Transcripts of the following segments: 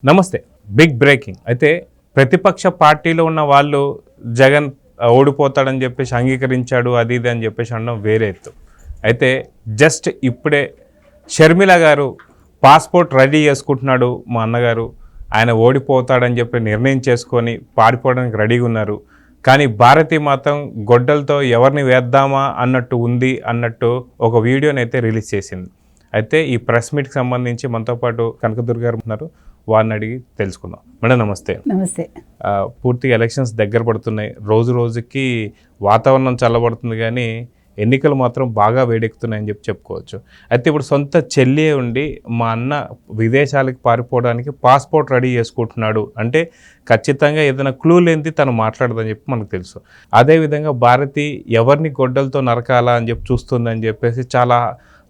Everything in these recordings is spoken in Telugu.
నమస్తే. Big breaking. అయితే ప్రతిపక్ష పార్టీలో ఉన్న వాళ్ళు జగన్ ఓడిపోతాడని చెప్పేసి అంగీకరించాడు, అది ఇది అని చెప్పేసి అనడం వేరే ఎత్తు. అయితే జస్ట్ ఇప్పుడే షర్మిల గారు పాస్పోర్ట్ రెడీ చేసుకుంటున్నాడు మా అన్నగారు, ఆయన ఓడిపోతాడని చెప్పి నిర్ణయం చేసుకొని పారిపోవడానికి రెడీగా ఉన్నారు. కానీ భారతి మాత్రం గొడ్డలతో ఎవరిని వేద్దామా అన్నట్టు ఉంది అన్నట్టు ఒక వీడియోని అయితే రిలీజ్ చేసింది. అయితే ఈ ప్రెస్ మీట్కి సంబంధించి మనతో పాటు కనకదుర్గ గారు ఉన్నారు, వారిని అడిగి తెలుసుకుందాం. మేడం నమస్తే. నమస్తే. పూర్తిగా ఎలక్షన్స్ దగ్గర పడుతున్నాయి, రోజు రోజుకి వాతావరణం చల్లబడుతుంది, కానీ ఎన్నికలు మాత్రం బాగా వేడెక్కుతున్నాయని చెప్పుకోవచ్చు. అయితే ఇప్పుడు సొంత చెల్లి ఉండి మా అన్న విదేశాలకు పారిపోవడానికి పాస్పోర్ట్ రెడీ చేసుకుంటున్నాడు అంటే ఖచ్చితంగా ఏదైనా క్లూ లేనిది తను మాట్లాడదని చెప్పి మనకు తెలుసు. అదేవిధంగా భారతి ఎవరిని గొడ్డలతో నరకాలా అని చెప్పి చూస్తుందని చెప్పేసి చాలా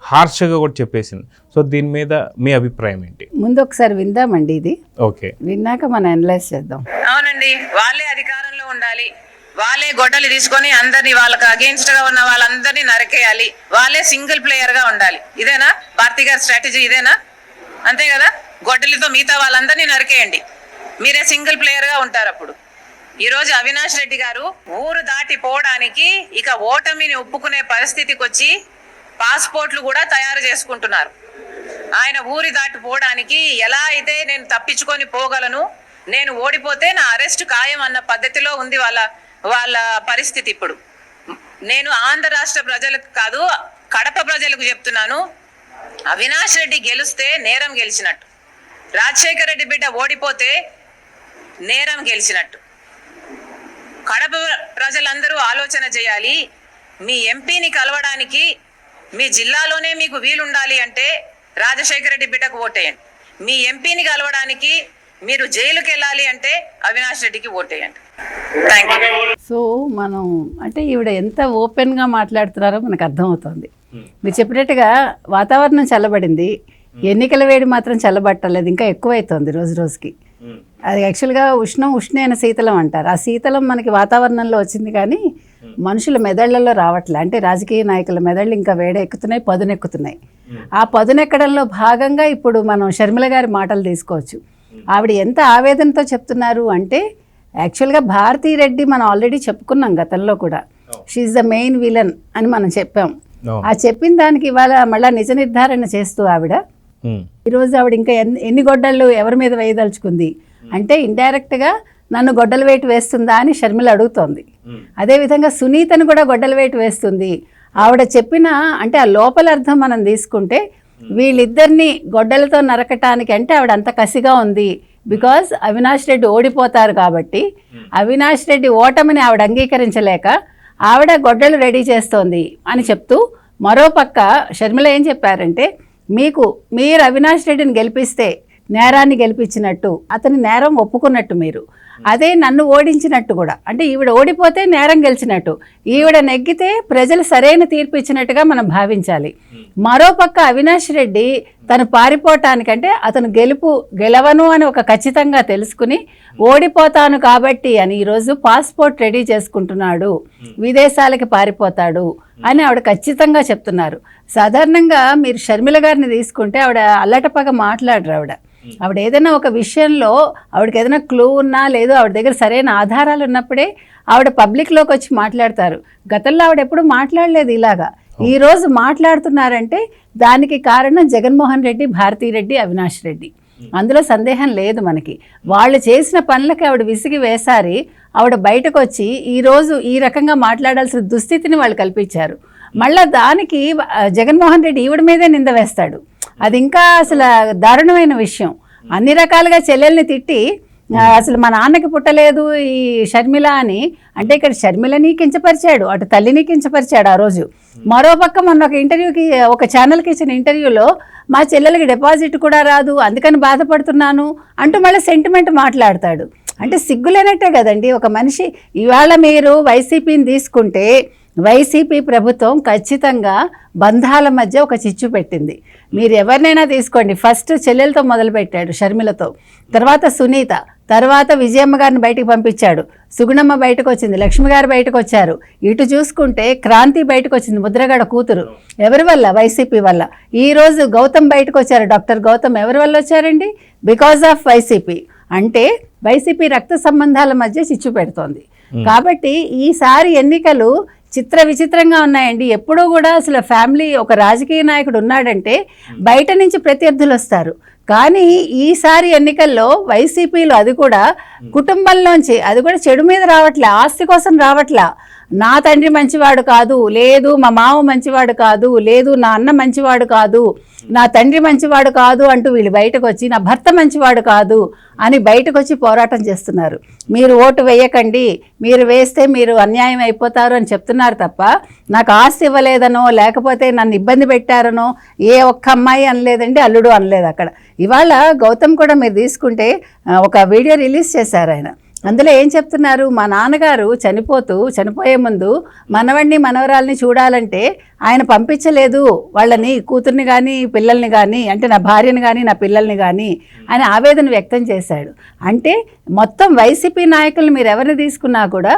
హార్ష్గా కూడా చెప్పేసింది. సో దీని మీద మీ అభిప్రాయం ఏంటి? ముందు ఒకసారి విందామండి ఇది. ఓకే, విన్నాక మనం అనలైజ్ చేద్దాం. అవునండి, వాళ్ళే అధికారంలో ఉండాలి, వాళ్ళే గొడ్డలు తీసుకొని అందరినీ వాళ్ళకి అగేన్స్ట్ గా ఉన్న వాళ్ళందరినీ నరికేయాలి, వాళ్ళే సింగిల్ ప్లేయర్ గా ఉండాలి. ఇదేనా భారతి గారి స్ట్రాటజీ? ఇదేనా? అంతే కదా, గొడ్డలితో మిగతా వాళ్ళందరినీ నరికేయండి, మీరే సింగిల్ ప్లేయర్ గా ఉంటారు. అప్పుడు ఈ రోజు అవినాష్ రెడ్డి గారు ఊరు దాటిపోవడానికి ఇక ఓటమిని ఒప్పుకునే పరిస్థితికి వచ్చి పాస్పోర్ట్లు కూడా తయారు చేసుకుంటున్నారు. ఆయన ఊరి దాటిపోవడానికి ఎలా అయితే నేను తప్పించుకొని పోగలను, నేను ఓడిపోతే నా అరెస్ట్ ఖాయం అన్న పద్ధతిలో ఉంది వాళ్ళ పరిస్థితి. ఇప్పుడు నేను ఆంధ్ర రాష్ట్ర ప్రజలకు కాదు, కడప ప్రజలకు చెప్తున్నాను, అవినాష్ రెడ్డి గెలిస్తే నేరం గెలిచినట్టు, రాజశేఖర రెడ్డి బిడ్డ ఓడిపోతే నేరం గెలిచినట్టు. కడప ప్రజలందరూ ఆలోచన చేయాలి. మీ ఎంపీని కలవడానికి మీ జిల్లాలోనే మీకు వీలుండాలి అంటే రాజశేఖర రెడ్డి బిడ్డకు ఓటేయండి. మీ ఎంపీని కలవడానికి మీరు జైలుకి వెళ్ళాలి అంటే అవినాష్ రెడ్డికి ఓటేయండి. Thank you. సో మనం అంటే ఈవిడ ఎంత ఓపెన్గా మాట్లాడుతున్నారో మనకు అర్థమవుతుంది. మీరు చెప్పినట్టుగా వాతావరణం చల్లబడింది, ఎన్నికల వేడి మాత్రం చల్లబట్టలేదు, ఇంకా ఎక్కువైతుంది రోజు రోజుకి. అది యాక్చువల్గా ఉష్ణైన శీతలం అంటారు. ఆ శీతలం మనకి వాతావరణంలో వచ్చింది, కానీ మనుషుల మెదళ్లలో రావట్లే. అంటే రాజకీయ నాయకుల మెదళ్ళు ఇంకా వేడెక్కుతున్నాయి, పదునెక్కుతున్నాయి. ఆ పదునెక్కడంలో భాగంగా ఇప్పుడు మనం షర్మిల గారి మాటలు తీసుకోవచ్చు. ఆవిడ ఎంత ఆవేదనతో చెప్తున్నారు అంటే, యాక్చువల్గా భారతీ రెడ్డి మనం ఆల్రెడీ చెప్పుకున్నాం గతంలో కూడా, షీఈ్ ద మెయిన్ విలన్ అని మనం చెప్పాం. ఆ చెప్పిన దానికి ఇవాళ మళ్ళీ నిజ నిర్ధారణ చేస్తూ ఆవిడ ఈరోజు ఆవిడ ఇంకా ఎన్ని గొడ్డళ్ళు ఎవరి మీద వేయదలుచుకుంది అంటే, ఇండైరెక్ట్గా నన్ను గొడ్డల వేటు వేస్తుందా అని షర్మిల అడుగుతోంది. అదేవిధంగా సునీతను కూడా గొడ్డల వేటు వేస్తుంది. ఆవిడ చెప్పిన అంటే ఆ లోపల అర్థం మనం తీసుకుంటే, వీళ్ళిద్దరిని గొడ్డలతో నరకటానికి అంటే ఆవిడ అంత కసిగా ఉంది. బికాజ్ అవినాష్ రెడ్డి ఓడిపోతారు కాబట్టి, అవినాష్ రెడ్డి ఓటమిని ఆవిడ అంగీకరించలేక ఆవిడ గొడ్డలు రెడీ చేస్తోంది అని చెప్తూ, మరోపక్క షర్మిల ఏం చెప్పారంటే, మీరు అవినాష్ రెడ్డిని గెలిపిస్తే నేరాన్ని గెలిపించినట్టు, అతని నేరం ఒప్పుకున్నట్టు మీరు, అదే నన్ను ఓడించినట్టు కూడా. అంటే ఈవిడ ఓడిపోతే నేరం గెలిచినట్టు, ఈవిడ నెగ్గితే ప్రజలు సరైన తీర్పు ఇచ్చినట్టుగా మనం భావించాలి. మరోపక్క అవినాష్ రెడ్డి తను పారిపోవటానికంటే అతను గెలవను అని ఒక ఖచ్చితంగా తెలుసుకుని, ఓడిపోతాను కాబట్టి అని ఈరోజు పాస్పోర్ట్ రెడీ చేసుకుంటున్నాడు, విదేశాలకి పారిపోతాడు అని ఆవిడ ఖచ్చితంగా చెప్తున్నారు. సాధారణంగా మీరు షర్మిల గారిని తీసుకుంటే ఆవిడ అల్లటపగా మాట్లాడరు. ఆవిడ ఏదైనా ఒక విషయంలో ఆవిడకి ఏదైనా క్లూ ఉన్నా లేదు, ఆవిడ దగ్గర సరైన ఆధారాలు ఉన్నప్పుడే ఆవిడ పబ్లిక్లోకి వచ్చి మాట్లాడతారు. గతంలో ఆవిడ ఎప్పుడు మాట్లాడలేదు ఇలాగా. ఈరోజు మాట్లాడుతున్నారంటే దానికి కారణం జగన్మోహన్ రెడ్డి, భారతీ రెడ్డి, అవినాష్ రెడ్డి. అందులో సందేహం లేదు మనకి. వాళ్ళు చేసిన పనులకి ఆవిడ విసిగి వేసారి ఆవిడ బయటకు వచ్చి ఈరోజు ఈ రకంగా మాట్లాడాల్సిన దుస్థితిని వాళ్ళు కల్పించారు. మళ్ళీ దానికి జగన్మోహన్ రెడ్డి ఈవిడ మీదే నింద వేస్తాడు. అది ఇంకా అసలు దారుణమైన విషయం. అన్ని రకాలుగా చెల్లెల్ని తిట్టి అసలు మా నాన్నకి పుట్టలేదు ఈ షర్మిల అని అంటే, ఇక్కడ షర్మిలని కించపరిచాడు, అటు తల్లిని కించపరిచాడు ఆ రోజు. మరోపక్క మొన్న ఒక ఇంటర్వ్యూకి, ఒక ఛానల్కి ఇచ్చిన ఇంటర్వ్యూలో మా చెల్లెలకి డిపాజిట్ కూడా రాదు, అందుకని బాధపడుతున్నాను అంటూ మళ్ళీ సెంటిమెంట్ మాట్లాడతాడు. అంటే సిగ్గులేనట్టే కదండి ఒక మనిషి. ఇవాళ మీరు వైసీపీని తీసుకుంటే వైసీపీ ప్రభుత్వం ఖచ్చితంగా బంధాల మధ్య ఒక చిచ్చు పెట్టింది. మీరు ఎవరినైనా తీసుకోండి, ఫస్ట్ చెల్లెలతో మొదలుపెట్టాడు, షర్మిలతో, తర్వాత సునీత, తర్వాత విజయమ్మ గారిని బయటకు పంపించాడు, సుగుణమ్మ బయటకు వచ్చింది, లక్ష్మి గారు బయటకు వచ్చారు, ఇటు చూసుకుంటే క్రాంతి బయటకు వచ్చింది, ముద్రగడ కూతురు. ఎవరి వల్ల? వైసీపీ వల్ల. ఈరోజు గౌతమ్ బయటకు వచ్చారు, డాక్టర్ గౌతమ్. ఎవరి వల్ల వచ్చారండి? Because of YCP. అంటే వైసీపీ రక్త సంబంధాల మధ్య చిచ్చు పెడుతోంది. కాబట్టి ఈసారి ఎన్నికలు చిత్ర విచిత్రంగా ఉన్నాయండి. ఎప్పుడూ కూడా అసలు ఫ్యామిలీ, ఒక రాజకీయ నాయకుడు ఉన్నాడంటే బయట నుంచి ప్రత్యర్థులు వస్తారు. కానీ ఈసారి ఎన్నికల్లో వైసీపీలో అది కూడా కుటుంబంలోంచి, అది కూడా చెడు మీద రావట్లే, ఆస్తి కోసం రావట్లా. నా తండ్రి మంచివాడు కాదు, లేదు మా మామ మంచివాడు కాదు, లేదు నా అన్న మంచివాడు కాదు, నా తండ్రి మంచివాడు కాదు అంటూ వీళ్ళు బయటకు వచ్చి నా భర్త మంచివాడు కాదు అని బయటకు వచ్చి పోరాటం చేస్తున్నారు. మీరు ఓటు వేయకండి, మీరు వేస్తే మీరు అన్యాయం అయిపోతారు అని చెప్తున్నారు తప్ప నాకు ఆస్తి ఇవ్వలేదనో లేకపోతే నన్ను ఇబ్బంది పెట్టారనో ఏ ఒక్క అమ్మాయి అనలేదండి, అల్లుడు అనలేదు అక్కడ. ఇవాళ గౌతమ్ కూడా మీరు తీసుకుంటే ఒక వీడియో రిలీజ్ చేశారు ఆయన. అందులో ఏం చెప్తున్నారు? మా నాన్నగారు చనిపోయే ముందు మనవడిని మనవరాల్ని చూడాలంటే ఆయన పంపించలేదు వాళ్ళని, కూతుర్ని కానీ పిల్లల్ని కానీ, అంటే నా భార్యని కానీ నా పిల్లల్ని కానీ అని ఆవేదన వ్యక్తం చేశాడు. అంటే మొత్తం వైసీపీ నాయకులు మీరు ఎవరిని తీసుకున్నా కూడా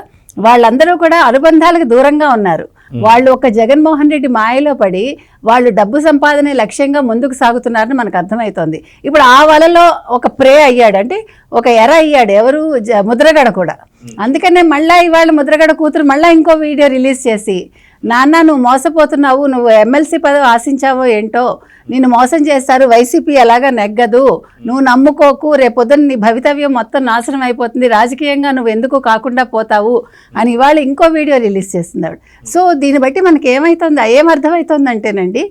వాళ్ళందరూ కూడా అనుబంధాలకు దూరంగా ఉన్నారు. వాళ్ళు ఒక జగన్మోహన్ రెడ్డి మాయలో పడి వాళ్ళు డబ్బు సంపాదనే లక్ష్యంగా ముందుకు సాగుతున్నారని మనకు అర్థమవుతోంది. ఇప్పుడు ఆ వలలో ఒక ప్రే అయ్యాడు, అంటే ఒక ఎర అయ్యాడు. ఎవరు? ముద్రగడ కూడా. అందుకనే మళ్ళీ ఇవాళ ముద్రగడ కూతురు మళ్ళీ ఇంకో వీడియో రిలీజ్ చేసి, నాన్న నువ్వు మోసపోతున్నావు, నువ్వు ఎమ్మెల్సీ పదవి ఆశించావో ఏంటో, నిన్ను మోసం చేస్తారు, వైసీపీ ఎలాగా నెగ్గదు, నువ్వు నమ్ముకోకు, రేపొద్దున నీ భవితవ్యం మొత్తం నాశనం అయిపోతుంది, రాజకీయంగా నువ్వు ఎందుకు కాకుండా పోతావు అని ఇవాళ ఇంకో వీడియో రిలీజ్ చేస్తుంది ఆవిడ. సో దీన్ని బట్టి మనకి ఏమర్థమవుతుందంటేనండి,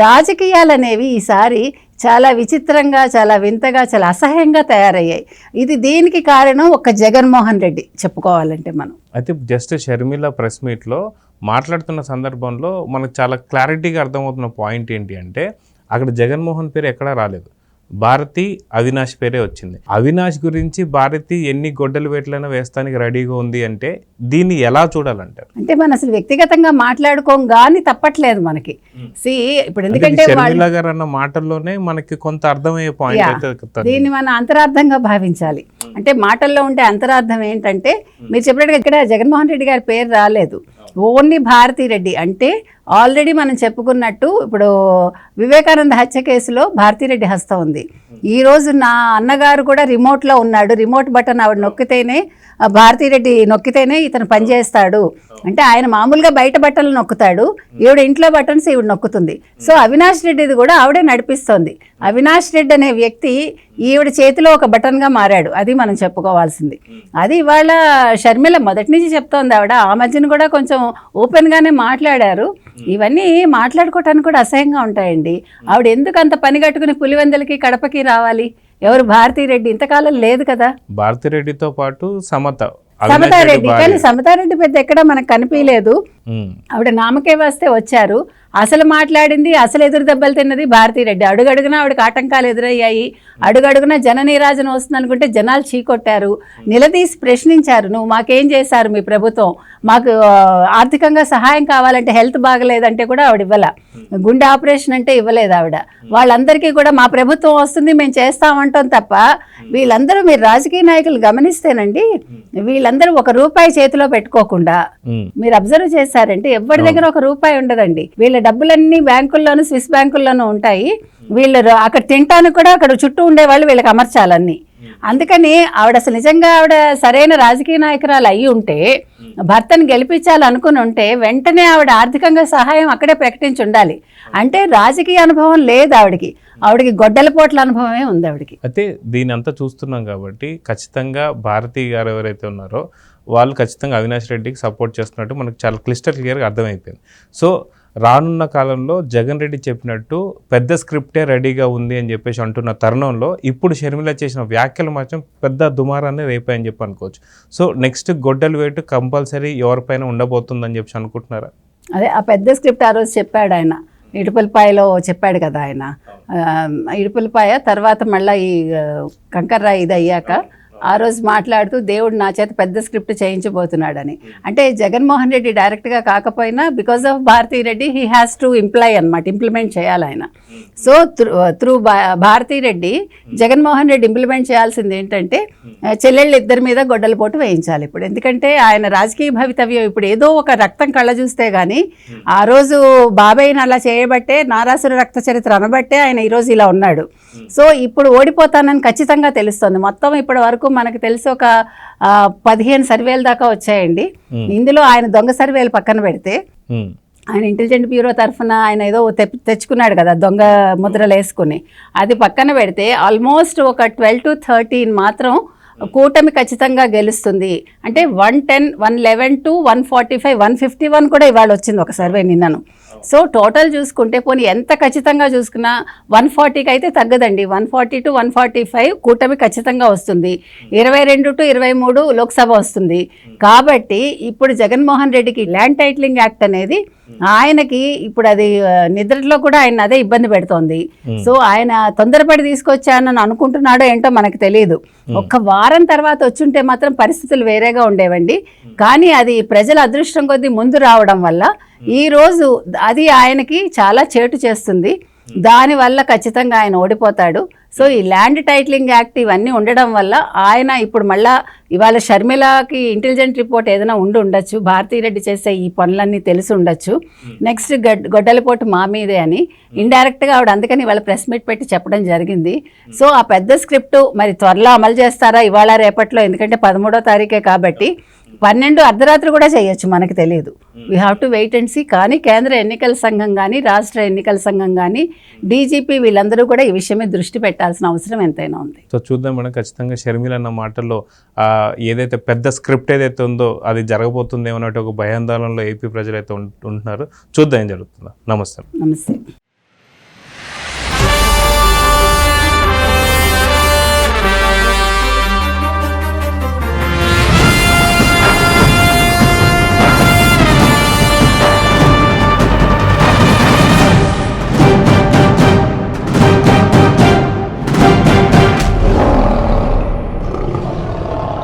రాజకీయాలు అనేవి ఈసారి చాలా విచిత్రంగా, చాలా వింతగా, చాలా అసహ్యంగా తయారయ్యాయి. దీనికి కారణం ఒక జగన్మోహన్ రెడ్డి చెప్పుకోవాలంటే మనం. అయితే జస్ట్ షర్మిల ప్రెస్ మీట్లో మాట్లాడుతున్న సందర్భంలో మనకు చాలా క్లారిటీగా అర్థమవుతున్న పాయింట్ ఏంటి అంటే, అక్కడ జగన్మోహన్ పేరు ఎక్కడా రాలేదు, భారతి అవినాష్ పేరే వచ్చింది. అవినాష్ గురించి భారతి ఎన్ని గొడ్డలు వేట్లైనా వేస్తానికి రెడీగా ఉంది అంటే దీన్ని ఎలా చూడాలంటారు? అంటే మనం అసలు వ్యక్తిగతంగా మాట్లాడుకోం కానీ తప్పట్లేదు మనకి. ఇప్పుడు ఎందుకంటే షర్మిల గారు అన్న మాటల్లోనే మనకి కొంత అర్థమయ్యే పాయింట్ అయితే దీన్ని మనం అంతరార్థంగా భావించాలి. అంటే మాటల్లో ఉంటే అంతరార్థం ఏంటంటే, మీరు చెప్పినట్టుగా ఇక్కడ జగన్మోహన్ రెడ్డి గారి పేరు రాలేదు, ఓన్లీ భారతీ రెడ్డి. అంటే ఆల్రెడీ మనం చెప్పుకున్నట్టు ఇప్పుడు వివేకానంద హత్య కేసులో భారతీరెడ్డి హస్తం ఉంది. ఈరోజు నా అన్నగారు కూడా రిమోట్లో ఉన్నాడు, రిమోట్ బటన్ ఆవిడ నొక్కితేనే, భారతీరెడ్డి నొక్కితేనే ఇతను పనిచేస్తాడు. అంటే ఆయన మామూలుగా బయట బట్టలు నొక్కుతాడు, ఈవిడ ఇంట్లో బటన్స్ ఈవిడ నొక్కుతుంది. సో అవినాష్ రెడ్డిది కూడా ఆవిడే నడిపిస్తోంది. అవినాష్ రెడ్డి అనే వ్యక్తి ఈవిడ చేతిలో ఒక బటన్గా మారాడు, అది మనం చెప్పుకోవాల్సింది. అది ఇవాళ షర్మిల మొదటి నుంచి చెప్తోంది ఆవిడ. ఆ మధ్యన కూడా కొంచెం ఓపెన్గానే మాట్లాడారు. ఇవన్నీ మాట్లాడుకోవటానికి కూడా అసహ్యంగా ఉంటాయండి. ఆవిడ ఎందుకు అంత పని కట్టుకుని పులివెందులకి కడపకి రావాలి? ఎవరు? భారతీరెడ్డి ఇంతకాలం లేదు కదా. భారతీరెడ్డితో పాటు సమతారెడ్డి, కానీ సమతారెడ్డి పెద్ద ఎక్కడ మనకు కనిపించలేదు. ఆవిడ నామకే వస్తే వచ్చారు. అసలు మాట్లాడింది, అసలు ఎదురు దెబ్బలు తిన్నది భారతీరెడ్డి. అడుగడుగునా ఆవిడకి ఆటంకాలు ఎదురయ్యాయి. అడుగడుగునా జన నీరాజన వస్తుంది అనుకుంటే జనాలు చీకొట్టారు, నిలదీసి ప్రశ్నించారు. నువ్వు మాకేం చేశారు మీ ప్రభుత్వం, మాకు ఆర్థికంగా సహాయం కావాలంటే, హెల్త్ బాగలేదంటే కూడా ఆవిడ ఇవ్వాల, గుండె ఆపరేషన్ అంటే ఇవ్వలేదు ఆవిడ. వాళ్ళందరికీ కూడా మా ప్రభుత్వం వస్తుంది మేము చేస్తామంటాం తప్ప, వీళ్ళందరూ మీరు రాజకీయ నాయకులు గమనిస్తేనండి, వీళ్ళందరూ ఒక రూపాయి చేతిలో పెట్టుకోకుండా, మీరు అబ్జర్వ్ చేశారంటే ఎవరి దగ్గర ఒక రూపాయి ఉండదండి. వీళ్ళ డబ్బులన్నీ బ్యాంకుల్లోనూ, స్విస్ బ్యాంకుల్లోనూ ఉంటాయి. వీళ్ళు అక్కడ తింటానికి కూడా అక్కడ చుట్టూ ఉండేవాళ్ళు వీళ్ళకి అమర్చాలన్నీ. అందుకని ఆవిడ అసలు నిజంగా ఆవిడ సరైన రాజకీయ నాయకురాలు అయ్యి ఉంటే, భర్తను గెలిపించాలనుకుని ఉంటే వెంటనే ఆవిడ ఆర్థికంగా సహాయం అక్కడే ప్రకటించి ఉండాలి. అంటే రాజకీయ అనుభవం లేదు ఆవిడకి గొడ్డల పోట్ల అనుభవమే ఉంది ఆవిడకి. అయితే దీని అంతా చూస్తున్నాం కాబట్టి ఖచ్చితంగా భారతీ గారు ఎవరైతే ఉన్నారో వాళ్ళు ఖచ్చితంగా అవినాష్ రెడ్డికి సపోర్ట్ చేస్తున్నట్టు మనకు చాలా క్లియర్గా అర్థమైపోయింది. సో రానున్న కాలంలో జగన్ రెడ్డి చెప్పినట్టు పెద్ద స్క్రిప్టే రెడీగా ఉంది అని చెప్పేసి అంటున్న తరుణంలో ఇప్పుడు షర్మిల చేసిన వ్యాఖ్యలు మాత్రం పెద్ద దుమారాన్ని రేపాయని చెప్పి అనుకోవచ్చు. సో నెక్స్ట్ గొడ్డలు వేటు కంపల్సరీ ఎవరిపైన ఉండబోతుందని చెప్పి అనుకుంటున్నారా? అదే ఆ పెద్ద స్క్రిప్ట్ ఆ రోజు చెప్పాడు ఆయన, ఇడుపులపాయలో చెప్పాడు కదా ఆయన. ఇడుపులపాయ తర్వాత మళ్ళీ ఈ కంకర్రాయి ఇది అయ్యాక ఆ రోజు మాట్లాడుతూ దేవుడు నా చేత పెద్ద స్క్రిప్ట్ చేయించబోతున్నాడని. అంటే జగన్మోహన్ రెడ్డి డైరెక్ట్గా కాకపోయినా because of Bharathi Reddy he has to implement చేయాలి ఆయన. So through Bharathi Reddy Jaganmohan Reddy implement చేయాల్సింది ఏంటంటే చెల్లెళ్ళు ఇద్దరి మీద గొడ్డల పోటు వేయించాలి ఇప్పుడు. ఎందుకంటే ఆయన రాజకీయ భవితవ్యం ఇప్పుడు ఏదో ఒక రక్తం కళ్ళ చూస్తే కానీ ఆ రోజు బాబాయ్ని అలా చేయబట్టే నారాసుర రక్త చరిత్ర అనబట్టే ఆయన ఈరోజు ఇలా ఉన్నాడు. సో ఇప్పుడు ఓడిపోతానని ఖచ్చితంగా తెలుస్తుంది. మొత్తం ఇప్పటి వరకు మనకు తెలిసి ఒక 15 సర్వేలు దాకా వచ్చాయండి. ఇందులో ఆయన దొంగ సర్వేలు పక్కన పెడితే ఆయన ఇంటెలిజెంట్ బ్యూరో తరఫున ఆయన ఏదో తెచ్చుకున్నాడు కదా దొంగ ముద్రలు వేసుకుని, అది పక్కన పెడితే ఆల్మోస్ట్ ఒక 12 to 13 మాత్రం కూటమి ఖచ్చితంగా గెలుస్తుంది. అంటే 110, 111 to 145, 151 కూడా ఇవాళ వచ్చింది ఒక సర్వే నిన్నను. సో టోటల్ చూసుకుంటే పోనీ ఎంత ఖచ్చితంగా చూసుకున్నా 140కి అయితే తగ్గదండి. 140 to 145 కూటమి ఖచ్చితంగా వస్తుంది. 22 to 23 లోక్సభ వస్తుంది. కాబట్టి ఇప్పుడు జగన్మోహన్ రెడ్డికి ల్యాండ్ టైటిలింగ్ యాక్ట్ అనేది ఆయనకి ఇప్పుడు అది నిద్రలో కూడా ఆయన అదే ఇబ్బంది పెడుతోంది. సో ఆయన తొందరపడి తీసుకొచ్చానని అనుకుంటున్నాడో ఏంటో మనకు తెలియదు. ఒక్క వారం తర్వాత వచ్చుంటే మాత్రం పరిస్థితులు వేరేగా ఉండేవండి. కానీ అది ప్రజల అదృష్టం కొద్దీ ముందు రావడం వల్ల ఈరోజు అది ఆయనకి చాలా చేటు చేస్తుంది. దానివల్ల ఖచ్చితంగా ఆయన ఓడిపోతాడు. సో ఈ ల్యాండ్ టైటిలింగ్ యాక్ట్ ఇవన్నీ ఉండడం వల్ల ఆయన ఇప్పుడు మళ్ళా ఇవాళ షర్మిలకి ఇంటెలిజెంట్ రిపోర్ట్ ఏదైనా ఉండొచ్చు, భారతీరెడ్డి చేసే ఈ పనులన్నీ తెలిసి ఉండొచ్చు, నెక్స్ట్ గొడ్డలిపోటు మా మీదే అని ఇండైరెక్ట్గా ఆవిడ అందుకని ఇవాళ ప్రెస్ మీట్ పెట్టి చెప్పడం జరిగింది. సో ఆ పెద్ద స్క్రిప్ట్ మరి త్వరలో అమలు చేస్తారా ఇవాళ రేపట్లో, ఎందుకంటే 13వ తారీఖే కాబట్టి 12 అర్ధరాత్రి కూడా చేయొచ్చు, మనకు తెలియదు. We have to wait and see. కానీ కేంద్ర ఎన్నికల సంఘం కానీ రాష్ట్ర ఎన్నికల సంఘం కానీ డీజీపీ వీళ్ళందరూ కూడా ఈ విషయమే దృష్టి పెట్టాల్సిన అవసరం ఎంతైనా ఉంది. సో చూద్దాం మేడం, ఖచ్చితంగా షర్మిల అన్న మాటల్లో ఏదైతే పెద్ద స్క్రిప్ట్ ఏదైతే ఉందో అది జరగబోతుందేమో అన్నట్టు ఒక భయాందోళనలో ఏపీ ప్రజలు అయితే ఉంటున్నారు. చూద్దాం ఏం జరుగుతుందో. నమస్తే.